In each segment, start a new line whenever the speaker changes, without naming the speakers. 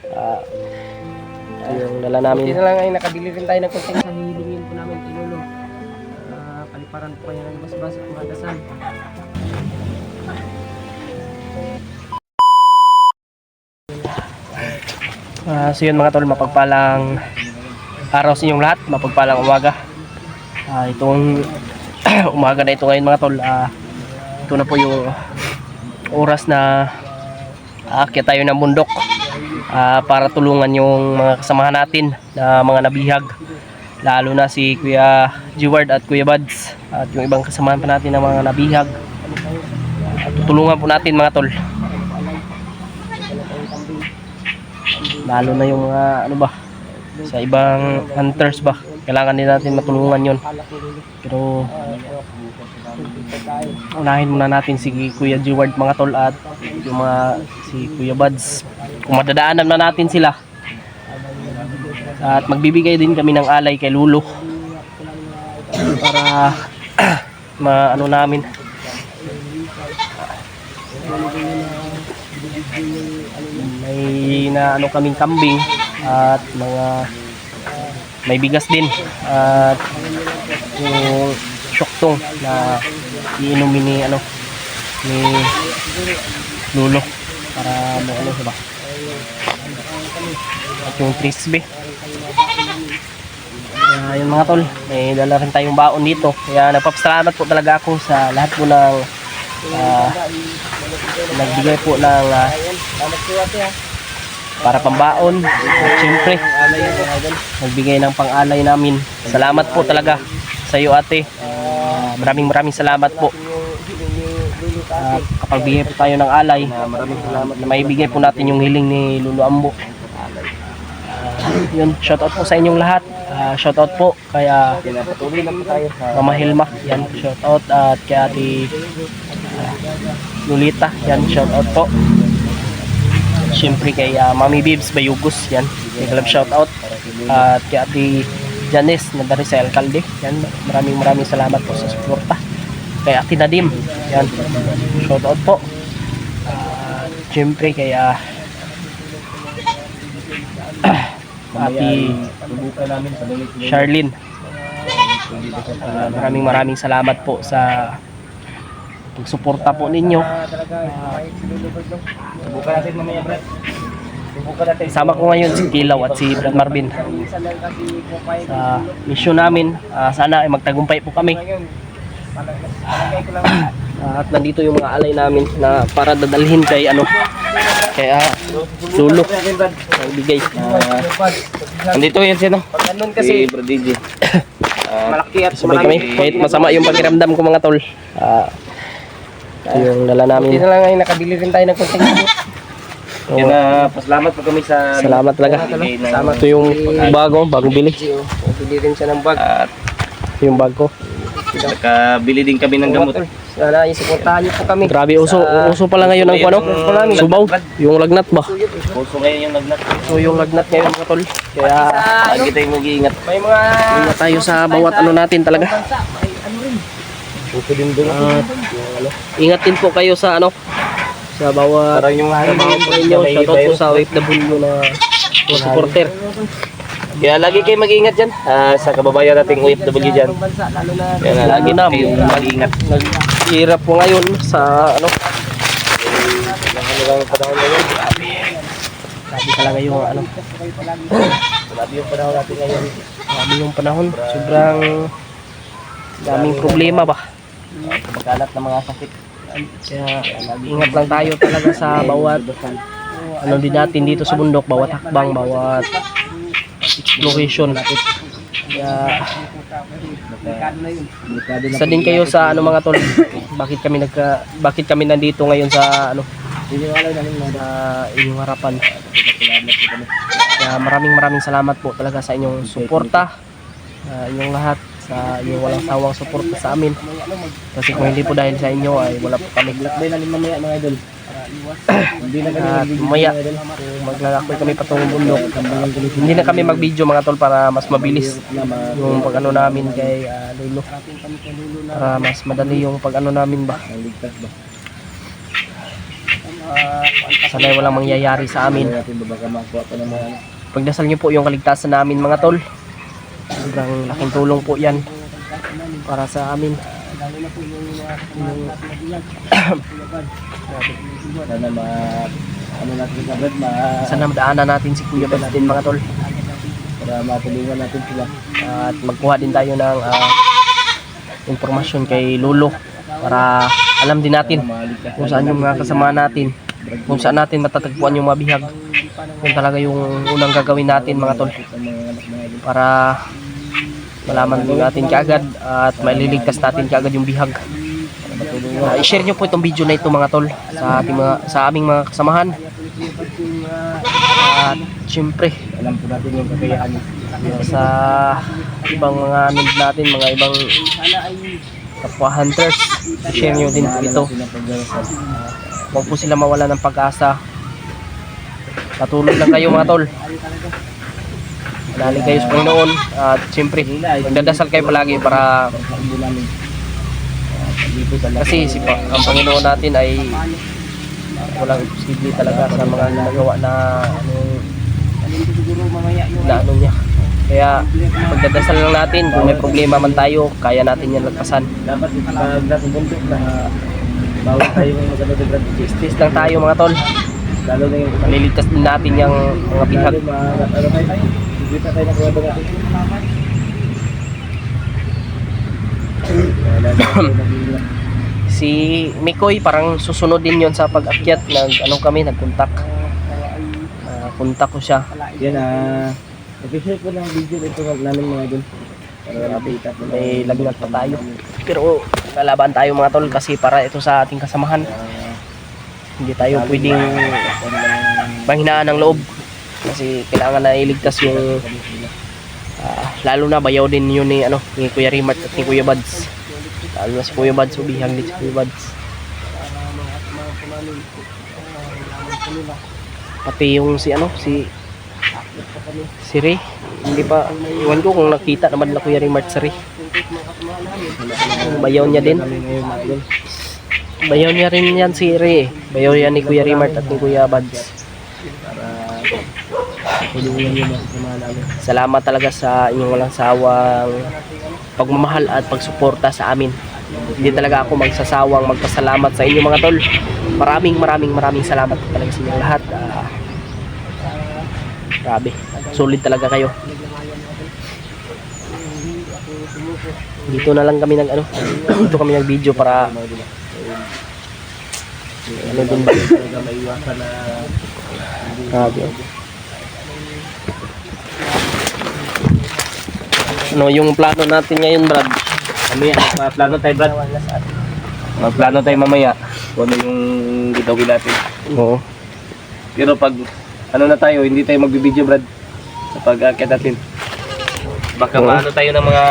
Ito yung dala namin.
Hindi na lang ay nakabili rin tayo ng konting sa hihilingin po namin kay Lolo. Paliparan po kayo ng basbas at mga dasal.
So yun mga tol, mapagpalang araw sa inyong lahat, mapagpalang umaga. Itong umaga na ito ngayon mga tol, ito na po yung oras na aakyat tayo ng bundok para tulungan yung mga kasamahan natin na mga nabihag, lalo na si Kuya Jeward at Kuya Buds at yung ibang kasamahan pa natin na mga nabihag. Tutulungan po natin mga tol, lalo na yung ano ba, sa ibang hunters ba, kailangan din natin matulungan yon. Pero unahin muna natin si Kuya Jeward mga tol at yung mga si Kuya Buds, kung madadaanan na natin sila. At magbibigay din kami ng alay kay Lolo para maano namin, may na ano kaming kambing at mga may bigas din at yung syoktong na iinumin ni ano ni Lolo para may ano diba, at yung frisbee. Yun mga tol, may dala rin tayong baon dito, kaya nagpapasalamat po talaga ako sa lahat po ng nagbigay po ng para pambaon. At syempre nagbigay ng pang-alay namin. Salamat po talaga sa iyo ate, maraming salamat po. Kapag bigay po tayo ng alay, maraming salamat na maibigay po natin yung hiling ni Lolo Ambo. Yun, shoutout po sa inyong lahat. Shoutout po kay Mama Hilma, yan, shoutout, at kay ate Lolita, yan, shoutout po. Siyempre kay Mami Bibs Bayugos, yan, big shoutout. At kay ate Janice na dari sa Alcalde, yan, maraming salamat po sa suporta. Kay ate Nadim, yan, shoutout po. Siyempre kay ate Charlene, maraming salamat po sa pagsuporta po ninyo. Sama ko ngayon si Kilaw at si Brad Marvin sa mission namin. Sana ay magtagumpay po kami. At nandito yung mga alay namin na para dadalhin kay ano, kaya Lolo ang bigay.
Nandito yun siya, no? Pag ganun kasi
Brodigi,
malaki at
sabay kami kahit masama yung pakiramdam ko mga tol. Yung dala namin.
Hindi na lang ay nakabili rin tayo ng konting
Yun,
pasalamat po kami sa
salamat talaga.
Salamat.
Ito yung bagong bili.
Bili rin siya ng bag.
At yung bag ko,
Nakabili din kami ng gamot.
Sana isuportahan niyo po kami.
grabe, uso pala ngayon ang ano, subaw, yung lagnat ba?
Puso ngayon yung nagnat.
So yung lagnat ngayon mga tol, kaya
Lagi tayong mag-iingat.
May mga
ingat tayo sa bawat ano natin talaga.
Puso din doon.
Ingat din po kayo sa ano, sa bawat
Parang yung
trabaho po ninyo. Shoutout po sa OFW na supporter.
Kaya lagi kayo mag-iingat dyan. Sa kababayan nating OFW dyan.
bansa, lalo na
Kaya na
Lagi na
kayong mag-iingat.
naghihirap po ngayon sa ano, grabe talaga yung ano,
Grabe yung panahon natin ngayon.
grabe yung panahon, sobrang daming problema ba.
Magkalat ng mga sakit.
Kaya ingat lang tayo talaga sa bawat ano din natin dito sa bundok, bawat hakbang, bawat exploration. Kaya isa din kayo sa ano mga tol, bakit kami nandito ngayon sa ano, sa inyong harapan. Kaya maraming salamat po talaga sa inyong suporta, inyong lahat, sa inyong walang sawang suporta sa amin. Kasi kung hindi po dahil sa inyo ay wala po kami. At mamaya maglalakoy kami patungong bundok, hindi na kami mag-video mga tol para mas mabilis yung pag-ano namin kay Lolo, para mas madali yung pag-ano namin ba. Sana'y walang mangyayari sa amin.
Natin baka makuha pa naman.
Pagdasal niyo po yung kaligtasan namin mga tol. Sobrang laking tulong po yan para sa amin.
Sana ano natin sa Brad,
Sana madaanan natin si Kuya Bal din mga tol.
para matulungan natin sila.
At magkuha din tayo ng impormasyon kay Lolo para alam din natin kung saan yung mga kasama natin, kung saan natin matatagpuan yung mabihag, kung talaga yung unang gagawin natin mga tol, para malaman din natin kaagad at maliligtas natin kaagad yung bihag. I-share nyo po itong video na ito mga tol sa aming mga kasamahan. At syempre
Alam po natin yung kakayahan.
sa ibang mga ano natin, mga ibang kapwa hunters, share nyo din po ito. Huwag po sila mawala ng pag-asa. Patuloy lang kayo mga tol. Manalig kayo sa Panginoon. At siyempre magdadasal kayo palagi para kasi ang Panginoon natin ay walang imposible talaga sa mga ginagawa na ano niya. Kaya pagdadasal lang natin, kung may problema man tayo, kaya natin yan lagpasan.
Dapat pag nasa bundok na bawal tayo ng maganda sa Brad.
Istis lang tayo mga tol.
Lalo na yung
Maliligtas din natin yung mga bihag.
ano tayo, sigurita tayo na kuweba natin.
Si Mikoy parang susunod din yon sa pag-akyat. Nagkontak. Kontak ko siya.
Yan nag-share ko ng video ito namin mga dun. Para update up.
May lagnat pa tayo. Pero lalaban tayo mga tol kasi para ito sa ating kasamahan. Hindi tayo pwedeng panghinaan ng loob. Kasi kailangan na iligtas yung lalo na bayaw din yun ni Kuya Rimart at ni Kuya Bads. Lalo na si Kuya Bads, ubihang din si Kuya Bads. Pati yung si Ray. Hindi pa, iwan ko kung nakita naman na Kuya Rimart si Ray. Bayaw niya din. Bayaw niya rin yan si Ray. Bayaw yan ni Kuya Rimart at ni Kuya Bads. Salamat talaga sa inyong walang sawang pagmamahal at pagsuporta sa amin. Hindi talaga ako magsasawang magpasalamat sa inyo mga tol. Maraming salamat talaga sa inyong lahat. Grabe, solid talaga kayo. Dito na lang kami dito kami nag-video para din ba? Grabe. Yung plano natin ngayon, Brad?
Mamaya, plano tayo Brad. Magplano tayo mamaya kung ano yung gagawin natin.
Oo.
Pero pag na tayo, hindi tayo magbibideo Brad sa pag-akyat natin. Baka maano tayo ng mga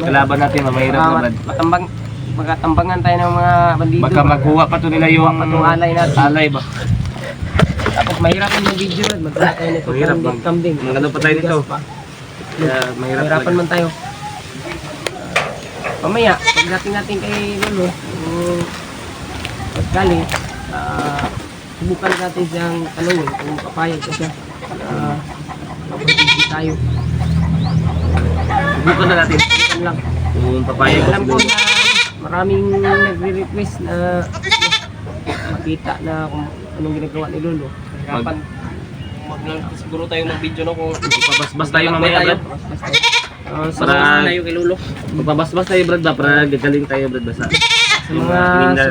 kalaban natin, mahirap na Brad.
Magatambangan tayo ng mga bandido.
Baka magkuha pa to nila yung
alay natin.
alay ba?
Tapos mahirap yung video. Magkala tayo nito.
Mahirap bang
kambing.
Magano pa tayo nito? Kaya
Mahirapan man tayo. Mamaya, pagdating natin kay Lolo, pagkali, subukan natin siyang tanongin kung papayag ko siya. Mapagpipili tayo.
Subukan na natin
Subukan lang.
kung papayag
Alam ko na maraming nagre-request na makita na kung anong ginagawa ni Lolo. Hirapan.
Siguro tayo ng video kung
Magpabasbas tayo mamaya Brad.
Para
Para
yung kay Lolo.
magpabasbas tayo Brad ba? Para gagaling tayo Brad ba sa
sa mga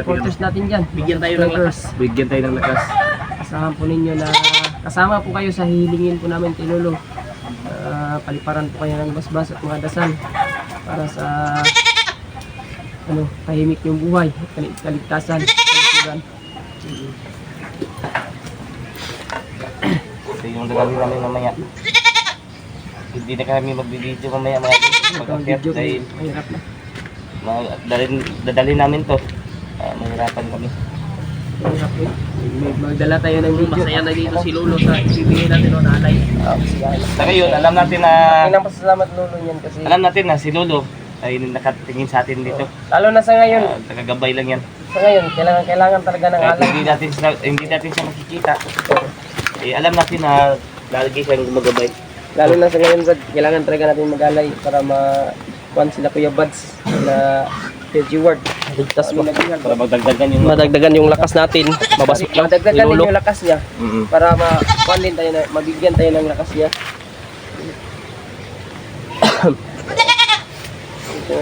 supporters natin dyan.
Bigyan tayo ng lakas.
Bigyan tayo ng lakas.
Asahan po ninyo na kasama po kayo sa hihilingin po namin kay Lolo. Paliparan po kayo ng basbas at mga dasal para sa tahimik yung buhay at kaligtasan. Kalitugan.
Ito yung gagawin namin mamaya. Hindi na kami magbibideo mamaya mga pag-akyat
Video,
dahil
mahirap na.
dadalhin namin to. Mahirapan kami.
Mahirap eh. Magdala tayo ng video.
Masaya na dito si Lolo sa ibibigay natin o naalay.
Sa ngayon, alam natin na
Pasalamat Lolo yan kasi
si Lolo ay nakatingin sa atin dito.
lalo na sa ngayon
Tagagabay lang yan.
Sa ngayon, kailangan talaga ng
Kahit
alay.
hindi natin siya makikita. Alam natin na lagi siyang gumagabay.
Lalo na sa ngayon, Brad, kailangan talaga natin mag-alay para ma-kuhan sila Kuya Buds na Kuya Ward.
Ligtas ba?
Para magdagdagan yung
Madagdagan yung lakas natin. Mabasok lang.
Madagdagan din
Nilolo.
yung lakas niya para ma-kuhan din tayo, mabigyan tayo ng lakas niya.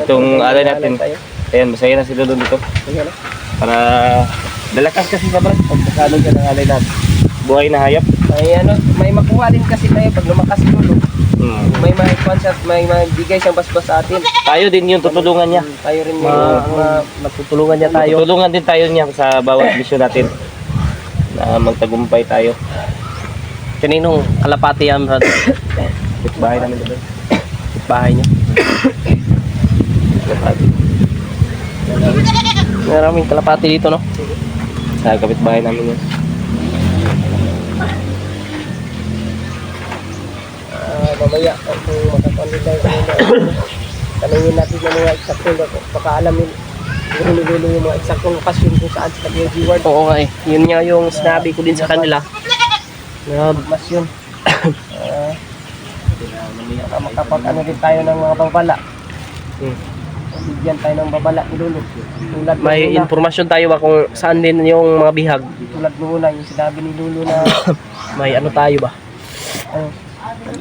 Itong alay natin.
Tayo.
Ayan, masaya na si Lolo dito.
Ayan, ah.
Para dalakas kasi sa brad. Pagkakanon siya ng alay natin. Buhay na hayop.
May makuha din kasi tayo pag lumakas yung ulo. May kuhan siya, may magbigay siyang basbas sa atin.
Tayo din yung tutulungan niya.
Tayo rin yung
Natutulungan niya tayo.
Tutulungan din tayo niya sa bawat misyon natin. Na magtagumpay tayo.
Kaninong kalapati yan, Brad?
Bahay namin dito.
Bahay niya. Maraming kalapati dito, no?
Sa kapitbahay namin yun.
Mamaya kung makakanin tayo tanungin natin ng mga eksaktong baka alam siguro nilulo yung mga eksaktong lokasyon kung saan sa Kuya Ward.
Oo nga eh. Yun nga yung sinabi ko din sa kanila. Na
Mas yun. Makapag-ano din tayo ng mga babala. Bigyan tayo ng babala ni Lolo. Tulad
may
nung una,
informasyon tayo ba kung saan din yung mga bihag.
tulad nung una, yung sinabi ni Lolo na
May ano tayo ba?
ano,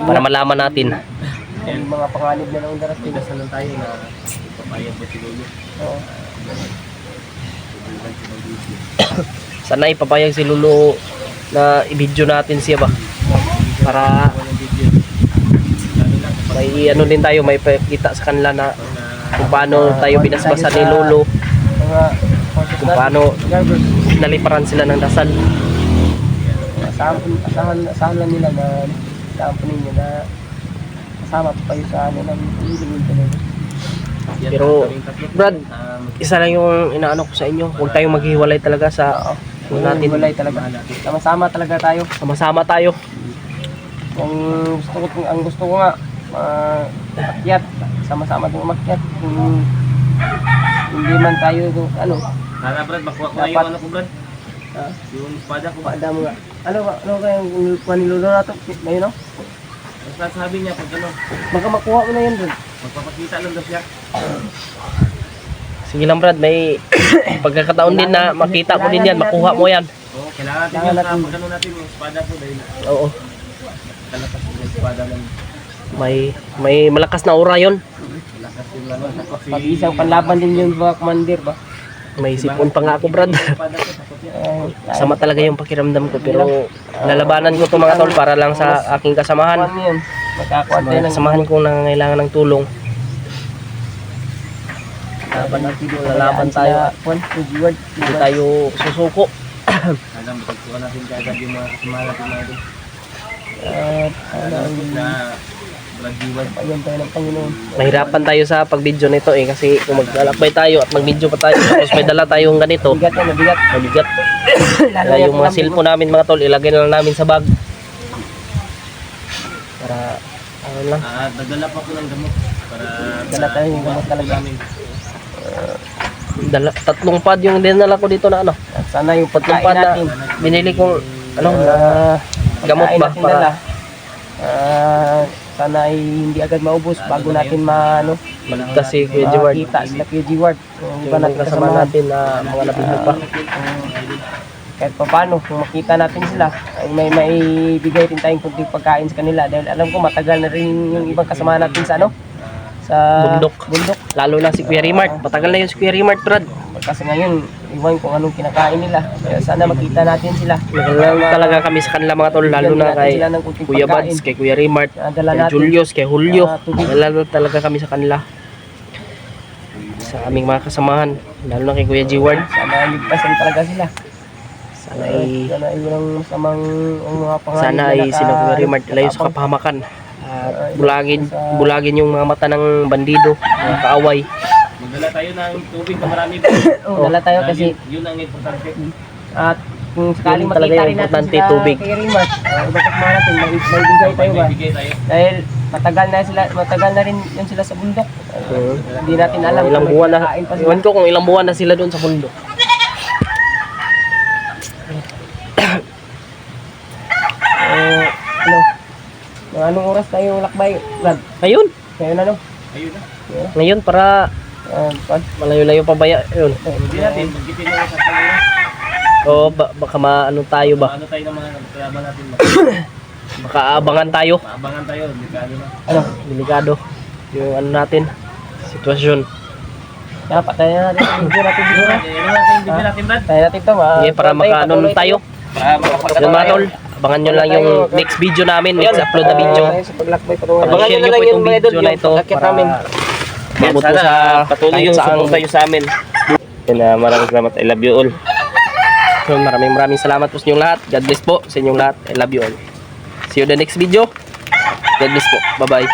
Para malaman natin.
yung mga panganib na nang darating.
Dasalan tayo na papayag mo si Lolo.
Oo.
Sana ipapayag si Lolo na i-video natin siya ba? Para may ano din tayo, may pakita sa kanila na kung paano tayo binasbasan ni Lolo,
Mga
kung paano naliparan sila ng dasal.
asahan lang nila na asahan po ninyo na kasama po kayo sa ano ng hiligin talaga.
Pero Brad, isa lang yung inaano ko sa inyo, huwag tayong maghiwalay talaga sa natin.
Walay talaga. Sama-sama talaga tayo.
Sama-sama tayo.
Ang gusto ko nga makyat, sama-sama din umakyat. Kung hindi man tayo ano,
Sana brad, makuha ko na
Dapat-
yung ano ko brad.
ah,
Yung espada ko.
paada mo nga. Ano kaya yung panilulo na to? Ngayon no?
Basta sabi niya pag ano,
Baka makuha mo na yun dun.
magpapakita lang daw siya.
Sige lang Brad, may pagkakataon din na makita ko din yan, makuha mo yan.
Oo, kailangan natin
Kailangan
yun sa
natin.
pag ano natin yung espada ko dahil
Oo,
talakas yung espada lang.
may malakas na aura yun.
Lakas yung ano.
Pag isang panlaban din yung mga commander ba?
May sipon pa nga ako Brad.
Espada ko, takot yan.
Sama talaga yung pakiramdam ko, pero lalabanan ko to mga tol para lang sa aking kasamahan.
Ano yun? Magkakuha tayo
Mga
ng
kasamahan kong nangangailangan ng tulong. Lalaban tayo. Hindi tayo susuko.
Sana matagpuan natin kaagad yung mga kasamahan natin mga ito. Na brad G1.
Ayun tayo ng Panginoon.
Mahirapan tayo sa pag-video nito eh, kasi kung maglalakbay tayo at mag-video pa tayo tapos may dala tayong ganito,
Bigat yan, mabigat.
mabigat. Kaya yung mga cellphone namin mga tol, ilagay na lang namin sa bag. Para ano lang.
Nagdala pa ko ng gamot para
Dala tayo yung gamot talaga.
namin.
Tatlong pad yung dinala ko dito na ano.
Sana yung
Tatlong
pagkain
pad na
natin.
binili kong ano na gamot
Pagkain
ba
natin
para
dala. Sana ay hindi agad maubos bago natin
maligtas si Kuya Jeward.
makita sila Kuya Jeward. Yung iba
Yung
natin
kasama
kasamahan.
natin na mga nabihag pa.
Kahit pa paano, kung makita natin sila, ay may bigay rin tayong kunting pagkain sa kanila. Dahil alam ko matagal na rin yung ibang kasama natin sa sa
Bundok.
bundok.
Lalo na si Kuya Rimart. Matagal na yun si Kuya Rimart, Brad.
Kasi ngayon, iwan kung anong kinakain nila. Kaya sana makita natin sila.
Nagalaw talaga kami sa kanila mga tol, lalo na kay
Sila ng kunting
Kuya
pagkain.
Bads, kay Kuya Rimart,
Nadala
kay
natin.
Julius, kay Julio.
Tubig.
Lalo talaga kami sa kanila. Sa aming mga kasamahan, lalo na kay Kuya Jeward.
Sana ligpasan talaga sila.
Sana ay
Sana ay walang masamang ang mga pangalan.
sana ay sila Kuya Rimart ilayo sa kapahamakan. At bulagin yung mga mata ng bandido, mga kaaway.
Magdala tayo ng tubig na marami.
Dala tayo kasi
Yun ang importante.
at kung sakaling
Yun talaga
makita
yung
rin natin
importante,
sila
tubig.
kay Rimart, dapat mga natin, may bigay tayo ba?
Bigay tayo.
Dahil matagal na rin yun sila sa bundok. Hindi natin alam
Ilang
kung may
buwan na,
kinakain pa sila.
iwan ko kung ilang buwan na sila doon sa bundok.
Anong oras tayo lakbay, Brad?
Ayun.
Ngayon ano?
Ngayon para
Brad?
malayo-layo pa ba yun?
Hindi natin, magitin na sa kanila.
O baka maano tayo ba?
Ano tayo ng mga kalaban natin ba?
Baka abangan tayo.
Maabangan tayo, hindi ka ano na.
Ano?
Delikado. Yung ano natin. Sitwasyon.
Kaya patayin natin yung video natin siguro.
Ano natin yung video natin, Brad?
Tayo natin to,
Sige, para makaano tayo.
Para makapagkatawa
Yun mga tol. Abangan nyo lang yung next video namin. Next upload na video.
Sa paglakbay patungan.
Abangan
Share
nyo
nyo
na
po
lang
itong
yung mga idol,
video na
yung
ito
pag-akyat
para
namin.
maabot po
Sana
sa
patuloy
kahit
yung
saang-
suporta nyo sa amin. Yan, maraming salamat. I love you all.
So, maraming salamat po sa inyong lahat. God bless po sa inyong lahat. I love you all. See you in the next video. God bless po. Bye-bye.